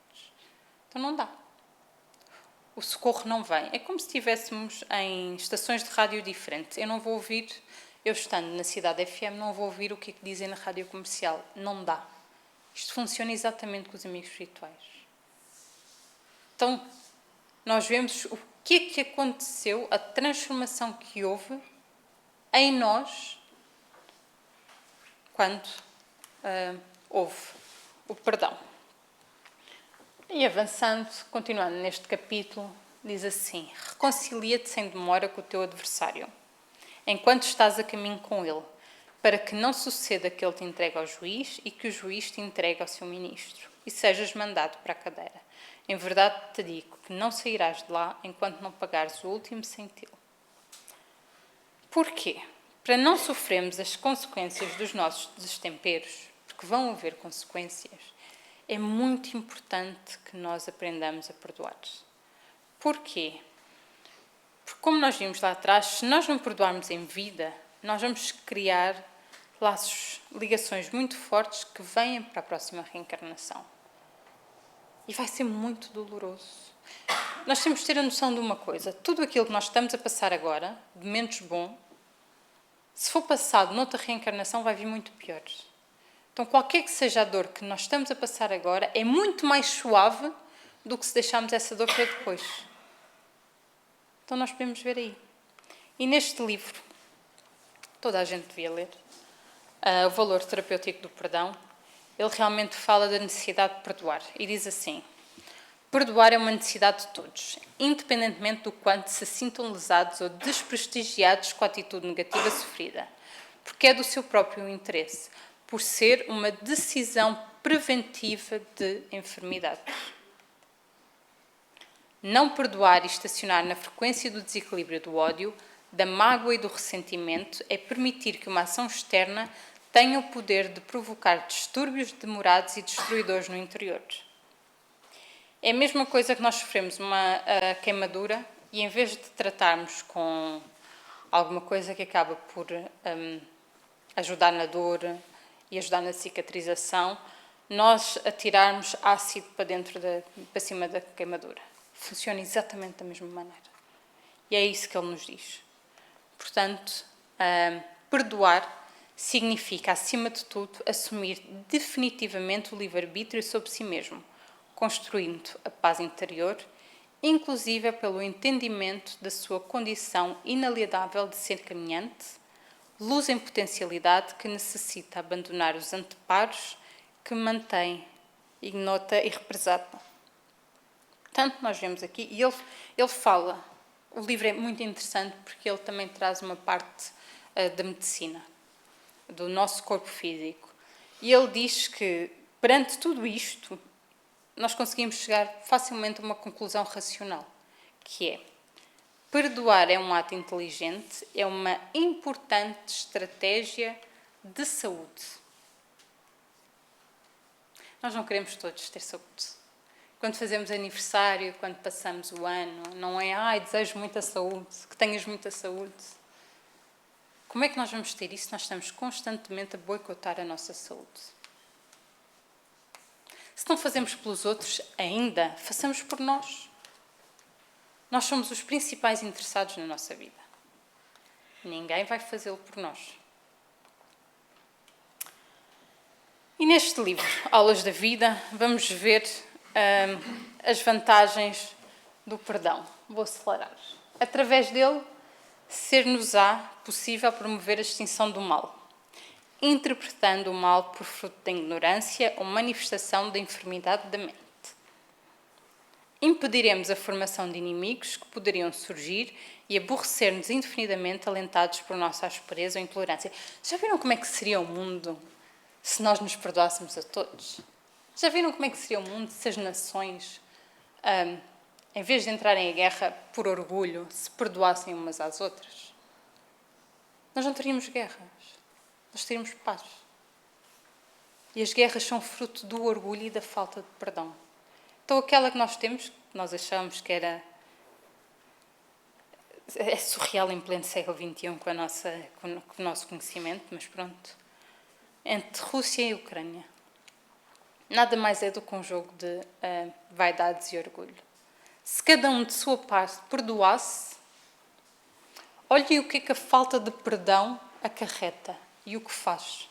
Então não dá. O socorro não vem. É como se estivéssemos em estações de rádio diferentes. Eu não vou ouvir, eu estando na cidade FM, não vou ouvir o que é que dizem na rádio comercial. Não dá. Isto funciona exatamente com os amigos espirituais. Então, nós vemos o que é que aconteceu, a transformação que houve em nós quando houve o perdão. E avançando, continuando neste capítulo, diz assim: reconcilia-te sem demora com o teu adversário, enquanto estás a caminho com ele, para que não suceda que ele te entregue ao juiz e que o juiz te entregue ao seu ministro, e sejas mandado para a cadeira. Em verdade te digo que não sairás de lá enquanto não pagares o último centilo. Porquê? Para não sofrermos as consequências dos nossos destemperos, porque vão haver consequências, é muito importante que nós aprendamos a perdoar. Porquê? Porque, como nós vimos lá atrás, se nós não perdoarmos em vida, nós vamos criar laços, ligações muito fortes que vêm para a próxima reencarnação. E vai ser muito doloroso. Nós temos de ter a noção de uma coisa: tudo aquilo que nós estamos a passar agora, de menos bom, se for passado noutra reencarnação, vai vir muito pior. Então, qualquer que seja a dor que nós estamos a passar agora, é muito mais suave do que se deixarmos essa dor para depois. Então, nós podemos ver aí. E neste livro, toda a gente devia ler, O Valor Terapêutico do Perdão, ele realmente fala da necessidade de perdoar. E diz assim: perdoar é uma necessidade de todos, independentemente do quanto se sintam lesados ou desprestigiados com a atitude negativa sofrida, porque é do seu próprio interesse, por ser uma decisão preventiva de enfermidades. Não perdoar e estacionar na frequência do desequilíbrio do ódio, da mágoa e do ressentimento é permitir que uma ação externa tenha o poder de provocar distúrbios demorados e destruidores no interior. É a mesma coisa que nós sofremos uma queimadura e, em vez de tratarmos com alguma coisa que acaba por ajudar na dor e ajudar na cicatrização, nós atirarmos ácido para cima da queimadura. Funciona exatamente da mesma maneira. E é isso que ele nos diz. Portanto, perdoar significa, acima de tudo, assumir definitivamente o livre-arbítrio sobre si mesmo, construindo a paz interior, inclusive pelo entendimento da sua condição inalienável de ser caminhante, luz em potencialidade que necessita abandonar os anteparos que mantém, ignota e represada. Portanto, nós vemos aqui, e ele fala, o livro é muito interessante porque ele também traz uma parte da medicina, do nosso corpo físico. E ele diz que, perante tudo isto, nós conseguimos chegar facilmente a uma conclusão racional, que é: perdoar é um ato inteligente, é uma importante estratégia de saúde. Nós não queremos todos ter saúde. Quando fazemos aniversário, quando passamos o ano, não é: ai, desejo muita saúde, que tenhas muita saúde. Como é que nós vamos ter isso se nós estamos constantemente a boicotar a nossa saúde? Se não fazemos pelos outros ainda, façamos por nós. Nós somos os principais interessados na nossa vida. Ninguém vai fazê-lo por nós. E neste livro, Aulas da Vida, vamos ver as vantagens do perdão. Vou acelerar. Através dele, ser-nos-á possível promover a extinção do mal, interpretando o mal por fruto da ignorância ou manifestação da enfermidade da mente. Impediremos a formação de inimigos que poderiam surgir e aborrecer-nos indefinidamente, alentados por nossa aspereza ou intolerância. Já viram como é que seria o mundo se nós nos perdoássemos a todos? Já viram como é que seria o mundo se as nações, em vez de entrarem em guerra por orgulho, se perdoassem umas às outras? Nós não teríamos guerras, nós teríamos paz. E as guerras são fruto do orgulho e da falta de perdão. Então aquela que nós temos, que nós achávamos que é surreal em pleno século XXI com o nosso conhecimento, mas pronto, entre Rússia e Ucrânia. Nada mais é do que um jogo de vaidades e orgulho. Se cada um de sua parte perdoasse, olhem o que é que a falta de perdão acarreta e o que faz.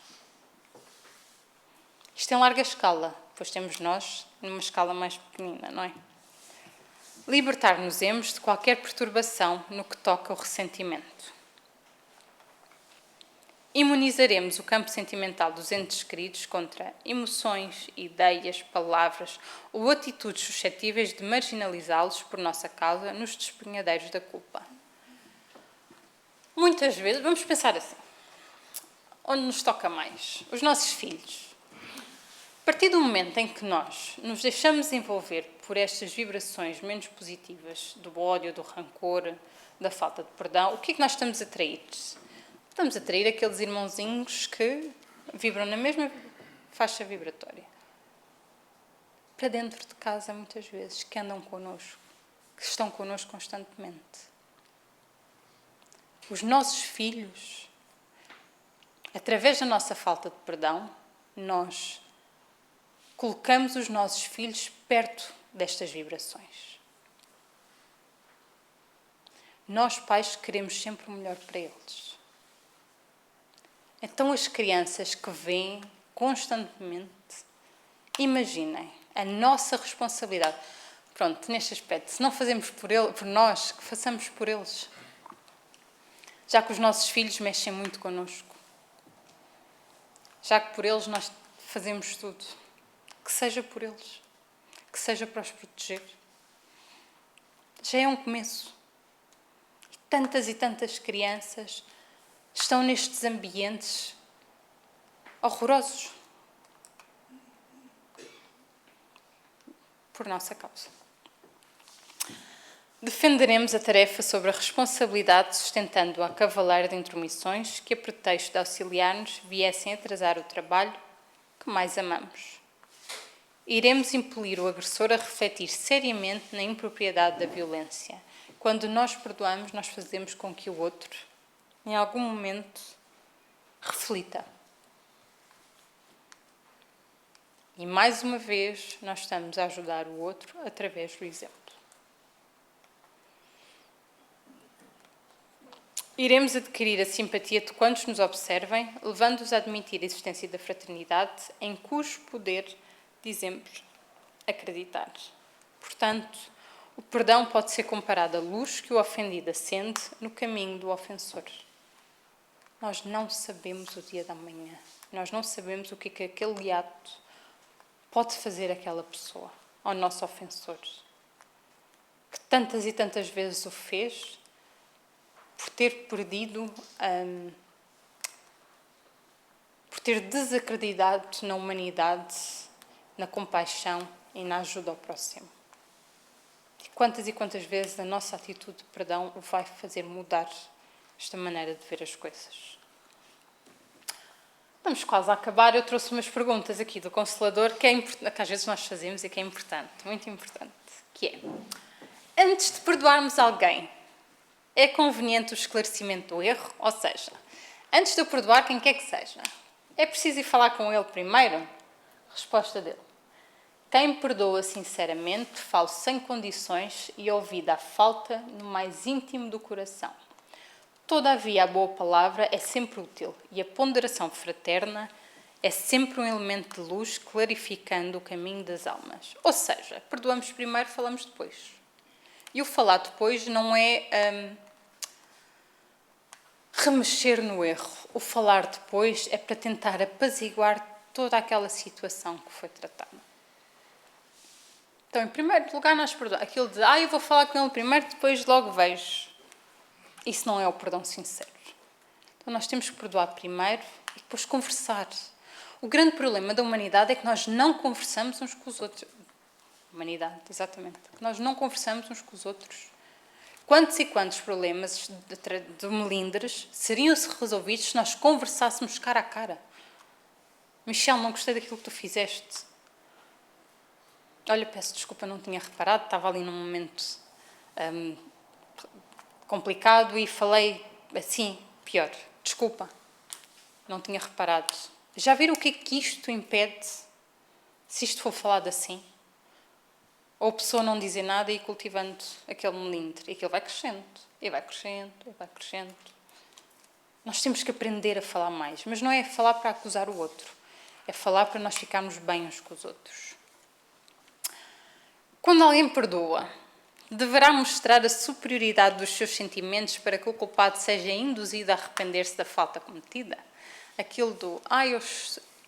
Isto em larga escala, pois temos nós numa escala mais pequenina, não é? Libertar-nos-emos de qualquer perturbação no que toca ao ressentimento. Imunizaremos o campo sentimental dos entes queridos contra emoções, ideias, palavras ou atitudes suscetíveis de marginalizá-los por nossa causa nos despenhadeiros da culpa. Muitas vezes, vamos pensar assim, onde nos toca mais? Os nossos filhos. A partir do momento em que nós nos deixamos envolver por estas vibrações menos positivas do ódio, do rancor, da falta de perdão, o que é que nós estamos a atrair? Estamos a atrair aqueles irmãozinhos que vibram na mesma faixa vibratória. Para dentro de casa, muitas vezes, que andam connosco, que estão connosco constantemente. Os nossos filhos, através da nossa falta de perdão, nós colocamos os nossos filhos perto destas vibrações. Nós, pais, queremos sempre o melhor para eles. Então, as crianças que veem constantemente, imaginem a nossa responsabilidade. Pronto, neste aspecto, se não fazemos por nós, que façamos por eles. Já que os nossos filhos mexem muito connosco. Já que por eles nós fazemos tudo. Que seja por eles. Que seja para os proteger. Já é um começo. E tantas crianças estão nestes ambientes horrorosos. Por nossa causa. Defenderemos a tarefa sobre a responsabilidade, sustentando-a a cavaleiro de intromissões que, a pretexto de auxiliar-nos, viessem atrasar o trabalho que mais amamos. Iremos impelir o agressor a refletir seriamente na impropriedade da violência. Quando nós perdoamos, nós fazemos com que o outro, em algum momento, reflita. E, mais uma vez, nós estamos a ajudar o outro através do exemplo. Iremos adquirir a simpatia de quantos nos observem, levando-os a admitir a existência da fraternidade, em cujo poder dizemos acreditar. Portanto, o perdão pode ser comparado à luz que o ofendido acende no caminho do ofensor. Nós não sabemos o dia da manhã. Nós não sabemos o que aquele ato pode fazer àquela pessoa, ao nosso ofensor. Que tantas e tantas vezes o fez por ter perdido, por ter desacreditado na humanidade, na compaixão e na ajuda ao próximo. E quantas vezes a nossa atitude de perdão o vai fazer mudar esta maneira de ver as coisas. Vamos quase a acabar. Eu trouxe umas perguntas aqui do Consolador que às vezes nós fazemos e que é importante, muito importante, que é: antes de perdoarmos alguém, é conveniente o esclarecimento do erro? Ou seja, antes de eu perdoar quem quer que seja, é preciso ir falar com ele primeiro? Resposta dele: quem perdoa sinceramente, fala sem condições e ouvida a falta no mais íntimo do coração. Todavia, a boa palavra é sempre útil e a ponderação fraterna é sempre um elemento de luz clarificando o caminho das almas. Ou seja, perdoamos primeiro, falamos depois. E o falar depois não é remexer no erro. O falar depois é para tentar apaziguar toda aquela situação que foi tratada. Então, em primeiro lugar, nós perdoamos. Aquilo de, eu vou falar com ele primeiro, depois logo vejo. Isso não é o perdão sincero. Então, nós temos que perdoar primeiro e depois conversar. O grande problema da humanidade é que nós não conversamos uns com os outros. Humanidade, exatamente. Nós não conversamos uns com os outros. Quantos e quantos problemas de melindres seriam-se resolvidos se nós conversássemos cara a cara? Michel, não gostei daquilo que tu fizeste. Olha, peço desculpa, não tinha reparado, estava ali num momento complicado e falei assim, pior. Desculpa, não tinha reparado. Já viram o que é que isto impede se isto for falado assim? Ou a pessoa não dizer nada e ir cultivando aquele melindre. E aquilo vai crescendo, e vai crescendo, e vai crescendo. Nós temos que aprender a falar mais. Mas não é falar para acusar o outro. É falar para nós ficarmos bem uns com os outros. Quando alguém perdoa, deverá mostrar a superioridade dos seus sentimentos para que o culpado seja induzido a arrepender-se da falta cometida? Aquilo do,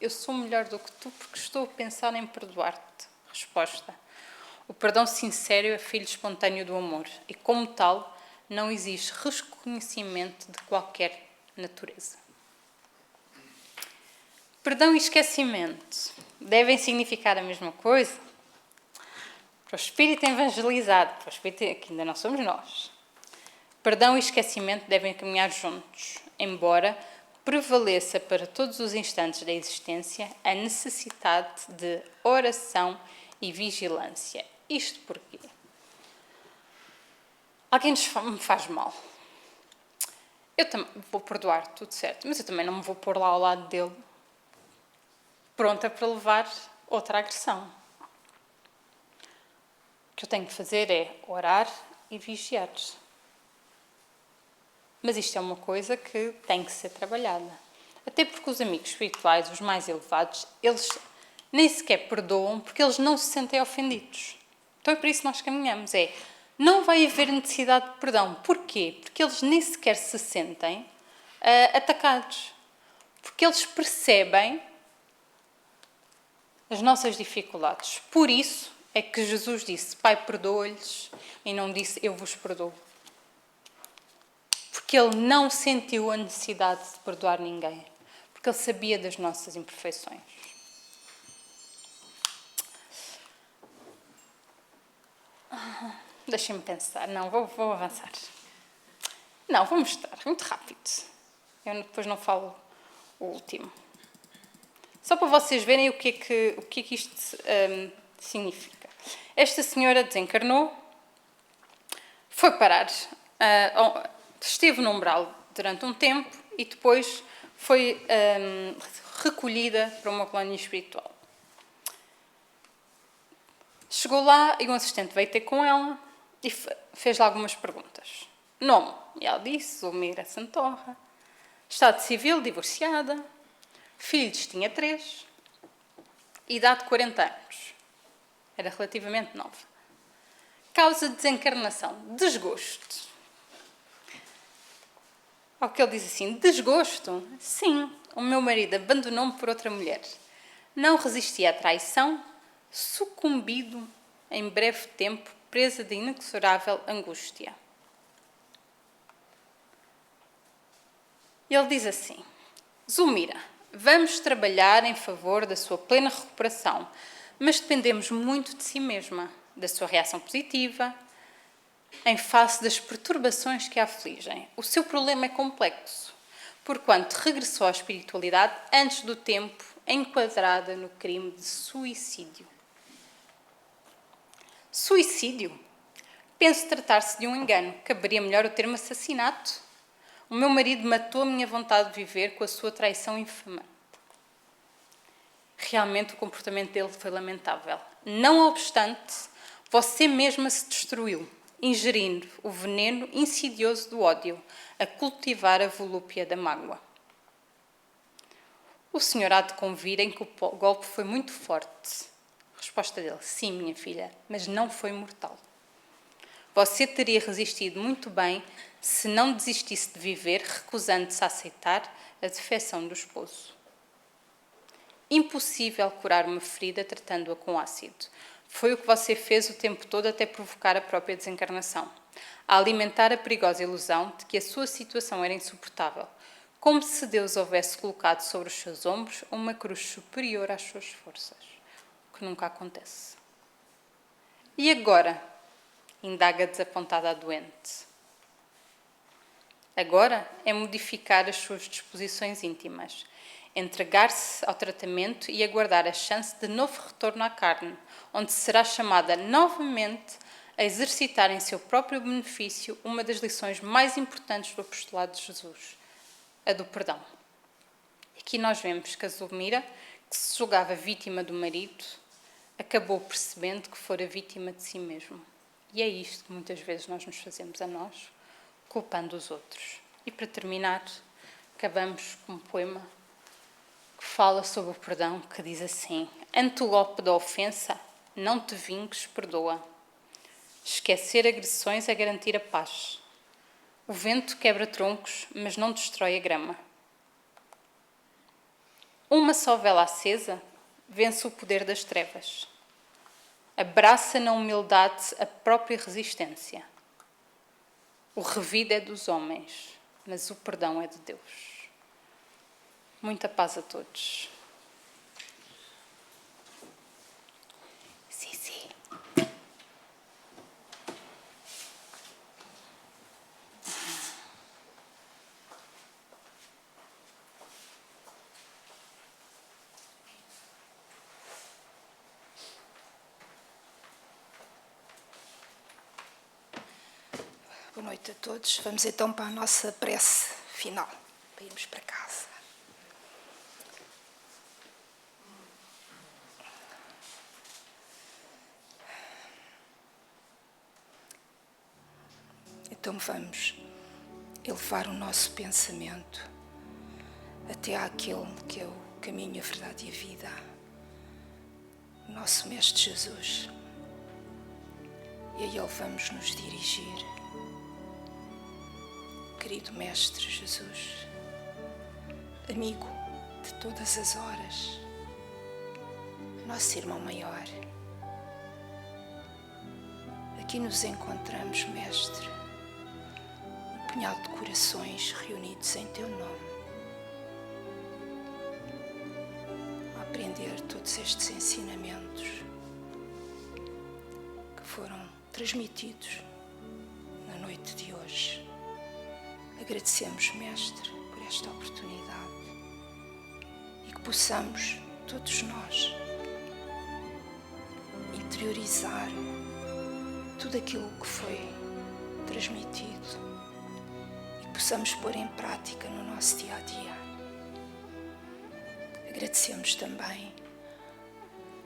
eu sou melhor do que tu porque estou a pensar em perdoar-te. Resposta. O perdão sincero é filho espontâneo do amor e, como tal, não exige reconhecimento de qualquer natureza. Perdão e esquecimento devem significar a mesma coisa? Para o espírito evangelizado, para o espírito que ainda não somos nós. Perdão e esquecimento devem caminhar juntos, embora prevaleça para todos os instantes da existência a necessidade de oração e vigilância. Isto porquê? Alguém me faz mal. Eu também vou perdoar, tudo certo, mas eu também não me vou pôr lá ao lado dele, pronta para levar outra agressão. O que eu tenho que fazer é orar e vigiar. Mas isto é uma coisa que tem que ser trabalhada. Até porque os amigos espirituais, os mais elevados, eles nem sequer perdoam porque eles não se sentem ofendidos. Então é por isso que nós caminhamos. Não vai haver necessidade de perdão. Porquê? Porque eles nem sequer se sentem atacados. Porque eles percebem as nossas dificuldades. Por isso é que Jesus disse, Pai, perdoa-lhes, e não disse, eu vos perdoo. Porque ele não sentiu a necessidade de perdoar ninguém. Porque ele sabia das nossas imperfeições. Deixem-me pensar. Não, vou avançar. Não, vou mostrar. Muito rápido. Eu depois não falo o último. Só para vocês verem o que é que isto significa. Esta senhora desencarnou, foi parar, esteve no umbral durante um tempo e depois foi recolhida para uma colónia espiritual. Chegou lá e um assistente veio ter com ela e fez-lhe algumas perguntas. Nome, e ela disse, Zulmira Santorra. Estado civil, divorciada. Filhos, tinha 3. Idade, 40 anos. Era relativamente nova. Causa de desencarnação, desgosto. Ao que ele diz assim, desgosto? Sim, o meu marido abandonou-me por outra mulher. Não resisti à traição, sucumbido em breve tempo, presa de inexorável angústia. Ele diz assim, Zulmira, vamos trabalhar em favor da sua plena recuperação, mas dependemos muito de si mesma, da sua reação positiva, em face das perturbações que a afligem. O seu problema é complexo, porquanto regressou à espiritualidade antes do tempo, enquadrada no crime de suicídio. Suicídio? Penso tratar-se de um engano. Caberia melhor o termo assassinato. O meu marido matou a minha vontade de viver com a sua traição infamante. Realmente o comportamento dele foi lamentável. Não obstante, você mesma se destruiu, ingerindo o veneno insidioso do ódio, a cultivar a volúpia da mágoa. O senhor há de convir em que o golpe foi muito forte. Resposta dele: sim, minha filha, mas não foi mortal. Você teria resistido muito bem se não desistisse de viver, recusando-se a aceitar a defecção do esposo. Impossível curar uma ferida tratando-a com ácido. Foi o que você fez o tempo todo até provocar a própria desencarnação, a alimentar a perigosa ilusão de que a sua situação era insuportável, como se Deus houvesse colocado sobre os seus ombros uma cruz superior às suas forças, o que nunca acontece. E agora? Indaga desapontada a doente. Agora é modificar as suas disposições íntimas, entregar-se ao tratamento e aguardar a chance de novo retorno à carne, onde será chamada novamente a exercitar em seu próprio benefício uma das lições mais importantes do apostolado de Jesus, a do perdão. Aqui nós vemos que a Zulmira, que se julgava vítima do marido, acabou percebendo que fora vítima de si mesmo. E é isto que muitas vezes nós nos fazemos a nós, culpando os outros. E para terminar, acabamos com um poema que fala sobre o perdão, que diz assim: ante o golpe da ofensa, não te vingues, perdoa. Esquecer agressões é garantir a paz. O vento quebra troncos, mas não destrói a grama. Uma só vela acesa vence o poder das trevas. Abraça na humildade a própria resistência. O revido é dos homens, mas o perdão é de Deus. Muita paz a todos. Sim, sim. Boa noite a todos. Vamos então para a nossa prece final, para irmos para casa. Então vamos elevar o nosso pensamento até àquele que é o caminho, a verdade e a vida, o nosso Mestre Jesus. E a Ele vamos nos dirigir. Querido Mestre Jesus, amigo de todas as horas, nosso irmão maior, aqui nos encontramos, Mestre, um punhado de corações reunidos em Teu nome, a aprender todos estes ensinamentos que foram transmitidos na noite de hoje. Agradecemos, Mestre, por esta oportunidade e que possamos, todos nós, interiorizar tudo aquilo que foi transmitido e que possamos pôr em prática no nosso dia-a-dia. Agradecemos também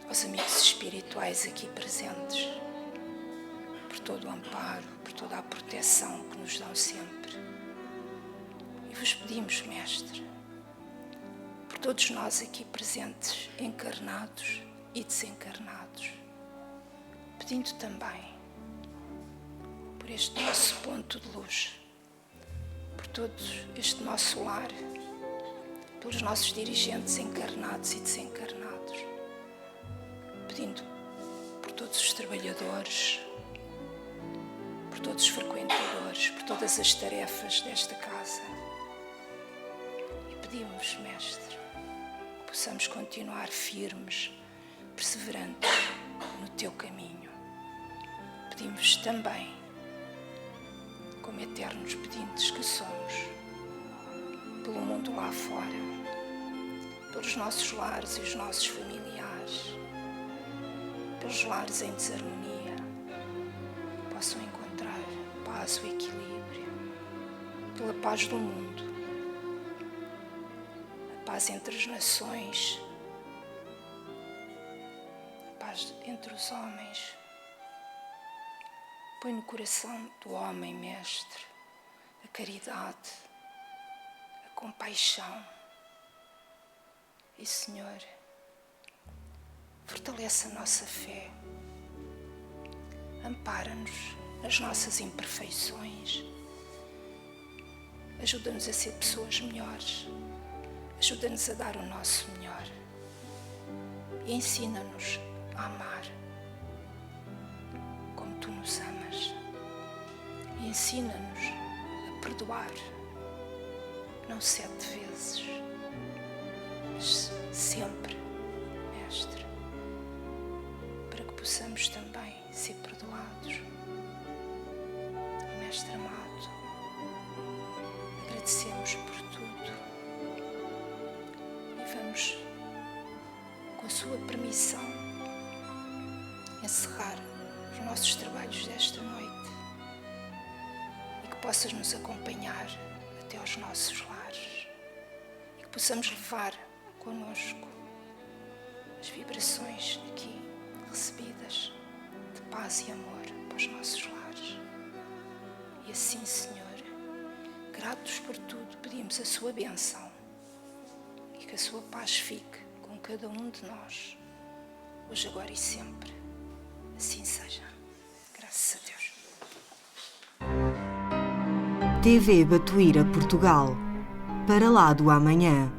aos amigos espirituais aqui presentes por todo o amparo, por toda a proteção que nos dão sempre. E vos pedimos, Mestre, por todos nós aqui presentes, encarnados e desencarnados, pedindo também por este nosso ponto de luz, por todo este nosso lar, pelos nossos dirigentes encarnados e desencarnados, pedindo por todos os trabalhadores, por todos os frequentadores, por todas as tarefas desta casa. Pedimos, Mestre, que possamos continuar firmes, perseverantes no Teu caminho. Pedimos também, como eternos pedintes que somos, pelo mundo lá fora, pelos nossos lares e os nossos familiares, pelos lares em desarmonia, possam encontrar paz e equilíbrio, pela paz do mundo, paz entre as nações, a paz entre os homens. Põe no coração do homem, Mestre, a caridade, a compaixão, E, Senhor, fortalece a nossa fé. Ampara-nos nas nossas imperfeições. Ajuda-nos a ser pessoas melhores. Ajuda-nos a dar o nosso melhor. E ensina-nos a amar como Tu nos amas. E ensina-nos a perdoar, não 7 vezes, mas sempre, Mestre, para que possamos também ser perdoados. E, Mestre amado, agradecemos por tudo e vamos, com a Sua permissão, encerrar os nossos trabalhos desta noite e que possas nos acompanhar até aos nossos lares e que possamos levar connosco as vibrações aqui recebidas de paz e amor para os nossos lares. E assim, Senhor, gratos por tudo, pedimos a Sua bênção e que a Sua paz fique com cada um de nós, hoje, agora e sempre. Assim seja. Graças a Deus. TV Batuíra Portugal. Para lá do amanhã.